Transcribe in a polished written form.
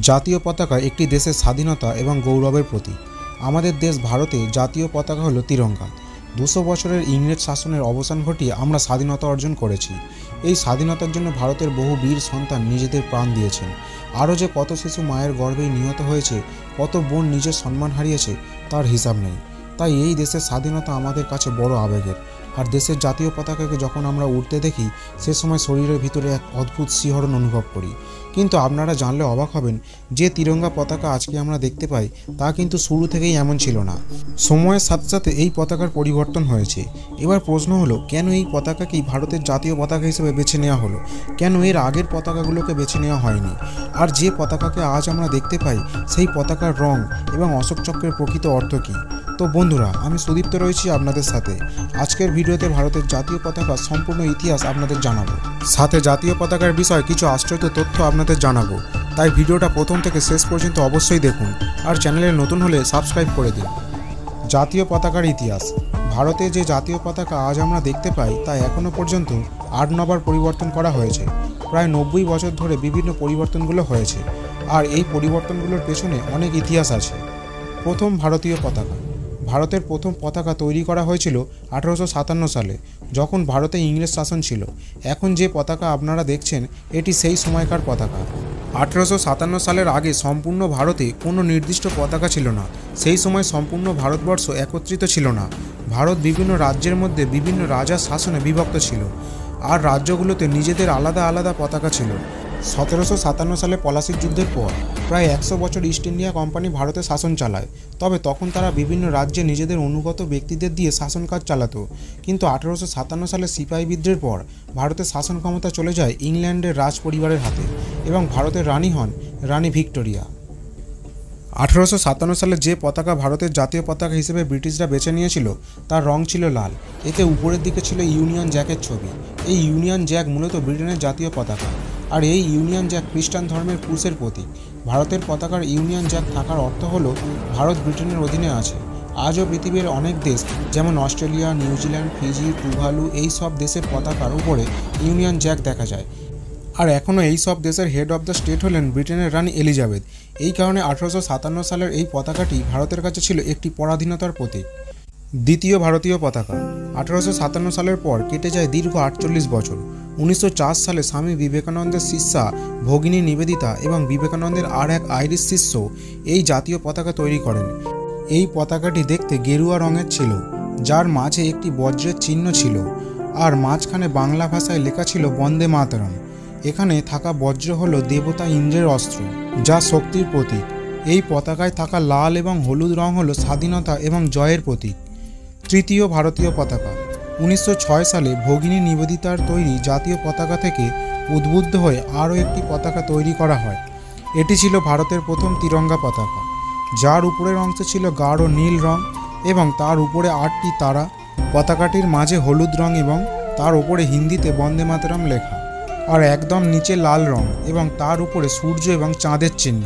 জাতীয় পতাকা একটি দেশের স্বাধীনতা এবং গৌরবের প্রতীক। আমাদের দেশ ভারতে জাতীয় পতাকা হলো তিরঙ্গা। 200 বছরের ইংরেজ শাসনের অবসান ঘটিয়ে আমরা স্বাধীনতা অর্জন করেছি। এই স্বাধীনতার জন্য ভারতের বহু বীর সন্তান নিজেদের প্রাণ দিয়েছেন। আরও যে কত শিশু মায়ের গর্ভেই নিহত হয়েছে, কত বোন নিজের সম্মান হারিয়েছে, তার হিসাব নেই। তাই এই দেশের স্বাধীনতা আমাদের কাছে বড় আবেগের। আর দেশের জাতীয় পতাকাকে যখন আমরা উড়তে দেখি, সে সময় শরীরের ভিতরে এক অদ্ভুত শিহরণ অনুভব করি। কিন্তু আপনারা জানলে অবাক হবেন যে তিরঙ্গা পতাকা আজকে আমরা দেখতে পাই তা কিন্তু শুরু থেকেই এমন ছিল না। সময়ের সাথে সাথে এই পতাকার পরিবর্তন হয়েছে। এবার প্রশ্ন হলো, কেন এই পতাকাকেই ভারতের জাতীয় পতাকা হিসেবে বেছে নেওয়া হলো? কেন এর আগের পতাকাগুলোকে বেছে নেওয়া হয়নি? আর যে পতাকাকে আজ আমরা দেখতে পাই, সেই পতাকার রং এবং অশোক চক্রের প্রকৃত অর্থ কী? তো বন্ধুরা, আমি সুদীপ্ত রয়েছি আপনাদের সাথে। আজকের ভিডিওতে ভারতের জাতীয় পতাকার সম্পূর্ণ ইতিহাস আপনাদের জানাবো, সাথে জাতীয় পতাকার বিষয়ে কিছু আশ্চর্য তথ্য আপনাদের জানাবো। তাই ভিডিওটা প্রথম থেকে শেষ পর্যন্ত অবশ্যই দেখুন, আর চ্যানেলে নতুন হলে সাবস্ক্রাইব করে দিন। জাতীয় পতাকার ইতিহাস। ভারতে যে জাতীয় পতাকা আজ আমরা দেখতে পাই তা এখনও পর্যন্ত 8 বার পরিবর্তন করা হয়েছে। প্রায় 90 বছর ধরে বিভিন্ন পরিবর্তনগুলো হয়েছে, আর এই পরিবর্তনগুলোর পেছনে অনেক ইতিহাস আছে। প্রথম ভারতীয় পতাকা। ভারতের প্রথম পতাকা তৈরি করা হয়েছিল 1857 সালে, যখন ভারতে ইংরেজ শাসন ছিল। এখন যে পতাকা আপনারা দেখছেন, এটি সেই সময়কার পতাকা। 1857 সালের আগে সম্পূর্ণ ভারতে কোনো নির্দিষ্ট পতাকা ছিল না। সেই সময় সম্পূর্ণ ভারতবর্ষ একত্রিত ছিল না। ভারত বিভিন্ন রাজ্যের মধ্যে বিভিন্ন রাজার শাসনে বিভক্ত ছিল, আর রাজ্যগুলোতে নিজেদের আলাদা আলাদা পতাকা ছিল। 1757 সালে পলাশির যুদ্ধের পর প্রায় 100 বছর ইস্ট ইন্ডিয়া কোম্পানি ভারতে শাসন চালায়। তবে তখন তারা বিভিন্ন রাজ্যে নিজেদের অনুগত ব্যক্তিদের দিয়ে শাসন কাজ চালাতো। কিন্তু 1857 সালে সিপাহী বিদ্রোহের পর ভারতের শাসন ক্ষমতা চলে যায় ইংল্যান্ডের রাজ পরিবারের হাতে, এবং ভারতের রানী হন রানী ভিক্টোরিয়া। 1857 সালে যে পতাকা ভারতের জাতীয় পতাকা হিসেবে ব্রিটিশরা বেছে নিয়েছিল, তার রং ছিল লাল। এতে উপরের দিকে ছিল ইউনিয়ন জ্যাকের ছবি। এই ইউনিয়ন জ্যাক মূলত ব্রিটেনের জাতীয় পতাকা, আর এই ইউনিয়ন জ্যাক খ্রিস্টান ধর্মের ক্রুশের প্রতীক। ভারতের পতাকার ইউনিয়ন জ্যাক থাকার অর্থ হলো ভারত ব্রিটেনের অধীনে আছে। আজও পৃথিবীর অনেক দেশ, যেমন অস্ট্রেলিয়া, নিউজিল্যান্ড, ফিজি, টুভালু, এই সব দেশের পতাকার উপরে ইউনিয়ন জ্যাক দেখা যায়। আর এখনও এই সব দেশের হেড অফ দ্য স্টেট হলেন ব্রিটেনের রানী এলিজাবেথ। এই কারণে 1857 সালের এই পতাকাটি ভারতের কাছে ছিল একটি পরাধীনতার প্রতীক। দ্বিতীয় ভারতীয় পতাকা। 1857 সালের পর কেটে যায় দীর্ঘ 48 বছর। 1904 সালে স্বামী বিবেকানন্দের শিষ্যা ভগিনী নিবেদিতা এবং বিবেকানন্দের আর এক আইরিশ শিষ্য এই জাতীয় পতাকা তৈরি করেন। এই পতাকাটি দেখতে গেরুয়া রঙের ছিল, যার মাঝে একটি বজ্রের চিহ্ন ছিল, আর মাঝখানে বাংলা ভাষায় লেখা ছিল বন্দে মাতরম। এখানে থাকা বজ্র হল দেবতা ইন্দ্রের অস্ত্র, যা শক্তির প্রতীক। এই পতাকায় থাকা লাল এবং হলুদ রং হল স্বাধীনতা এবং জয়ের প্রতীক। তৃতীয় ভারতীয় পতাকা। 1906 সালে ভগিনী নিবেদিতার তৈরি জাতীয় পতাকা থেকে উদ্বুদ্ধ হয়ে আরও একটি পতাকা তৈরি করা হয়। এটি ছিল ভারতের প্রথম তিরঙ্গা পতাকা, যার উপরের অংশে ছিল গাঢ় নীল রং এবং তার উপরে 8টি তারা। পতাকাটির মাঝে হলুদ রং এবং তার উপরে হিন্দিতে বন্দে মাতরম লেখা, আর একদম নিচে লাল রং এবং তার উপরে সূর্য এবং চাঁদের চিহ্ন।